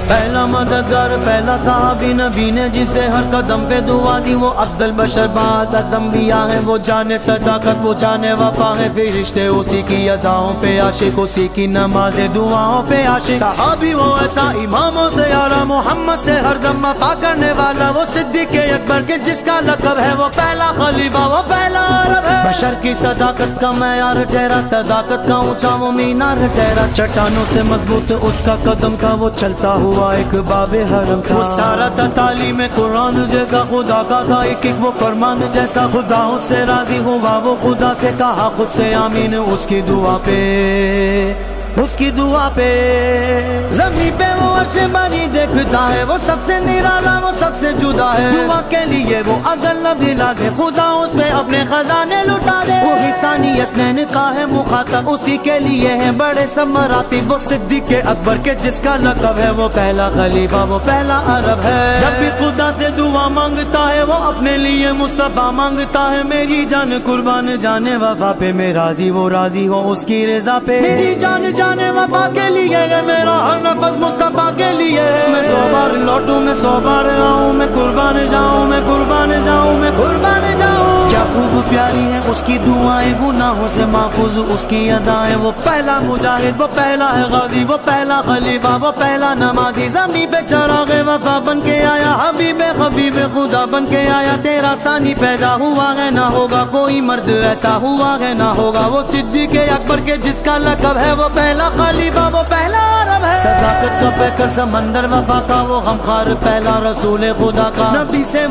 پہلا مددگار پہلا صحابی نبی نے جسے ہر قدم پہ دعا دی، وہ افضل بشر بعد از انبیاء ہے، وہ جانے صداقت وہ جانے وفا ہے، فرشتے اسی کی اداؤں پہ عاشق، اسی کی نماز دعاؤں پہ عاشق۔ صحابی وہ ایسا اماموں سے اعلیٰ، محمد سے ہر دم وفا کرنے والا، وہ صدیق اکبر کے جس کا لقب ہے، وہ پہلا خلیفہ وہ پہلا عرب ہے۔ بشر کی صداقت کا معیار ٹھہرا، صداقت کا اونچا وہ مینار ٹھہرا، چٹانوں سے مضبوط اس کا قدم تھا، وہ چلتا ہوا ایک باب حرم تھا، وہ سارا تھا تعلیم قرآن جیسا خدا کا تھا، ایک ایک وہ فرمان جیسا، خدا اس سے راضی ہوا، وہ خدا سے کہا خود سے آمین، اس کی دعا پہ اس کی دعا پہ زمین پہ وہ عرش بانی دیکھتا ہے، وہ سب سے نرالا وہ سب سے جدا ہے، دعا کے لیے وہ اگر لب ہلا دے، خدا اس پہ اپنے خزانے لٹا دے، وہی ثانی اسنین کا ہے مخاطب، اسی کے لیے ہے بڑے سب مراتب، وہ صدیق اکبر کے جس کا لقب ہے، وہ پہلا خلیفہ وہ پہلا عرب ہے۔ جب بھی خدا سے دعا مانگتا ہے، وہ اپنے لیے مصطفیٰ مانگتا ہے، میری جان قربان جانے وفا پہ میں راضی، وہ راضی ہو اس کی رضا پہ، میری جان جانے وفا کے لیے ہے، میرا ہر نفس مصطفیٰ کے لیے ہے، میں 100 بار لوٹوں میں 100 بار آؤں، میں قربان جاؤں میں قربان جاؤں میں قربان جاؤں، کیا خوب پیاری ہے اس کی دعائیں، گناہوں سے محفوظ اس کی ادائیں، وہ پہلا مجاہد وہ پہلا ہے غازی، وہ پہلا خلیفہ وہ پہلا نمازی، زمین پہ چراغ وفا بن کے آیا، حبیب حبیب خدا بن کے آیا، تیرا ثانی پیدا ہوا ہے، نہ ہوگا کوئی مرد ایسا ہوا ہے، نہ ہوگا وہ صدیق اکبر کے جس کا لقب ہے، وہ پہلا خلیفہ وہ پہلا عرب ہے، صداقت کا پیکر سمندر وفا کا، وہ غمخوار پہلا رسول خدا کا، نبی سے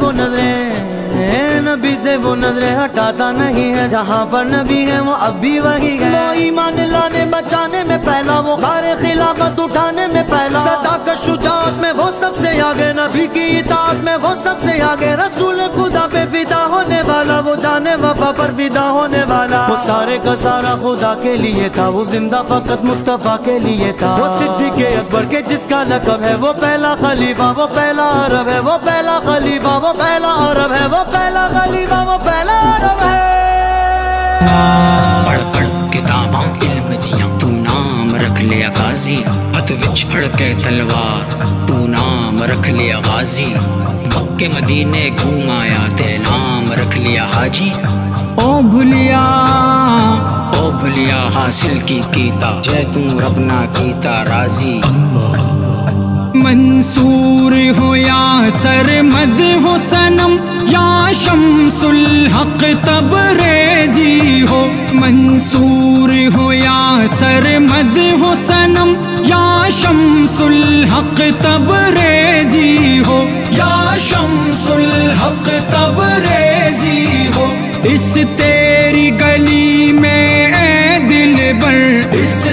وہ نظریں ہٹاتا نہیں ہے، جہاں پر نبی ہے وہ اب بھی وہی ہے، وہ ایمان لانے بچانے میں پہلا، وہ خار خلافت اٹھانے میں پہلا، صداقت شجاعت میں وہ سب سے آگے، نبی کی اطاعت میں وہ سب سے آگے، رسول خدا پہ فدا ہونے والا، وہ جانے وفا پر فدا ہونے والا، وہ سارے کا سارا خدا کے لیے تھا، وہ زندہ فقط مصطفیٰ کے لیے تھا، وہ صدیق اکبر کے جس کا لقب ہے، وہ پہلا خلیفہ وہ پہلا عرب ہے، وہ پہلا خلیفہ وہ پہلا عرب ہے، وہ پہلا خلیفہ وہ پہلا عرب ہے۔ پڑھ پڑھ کتاباں علم دیاں، تو نام رکھ لیا غازی، ہتھ وچ پھڑ کے تلوار، تو نام رکھ لیا غازی، مکے مدینے گھوم آیا تے نام رکھ لیا حاجی، او بھلیا حاصل کیتا، جے تم ربنا کیتا راضی، منصور ہو یا سرمد ہو صنم، یا شمس الحق تبریزی ہو، منصور ہو یا سرمد ہو صنم، یا شمس الحق تبریزی ہو، یا شمس الحق تبریزی ہو، اس تیری گلی میں اے دل بر، اس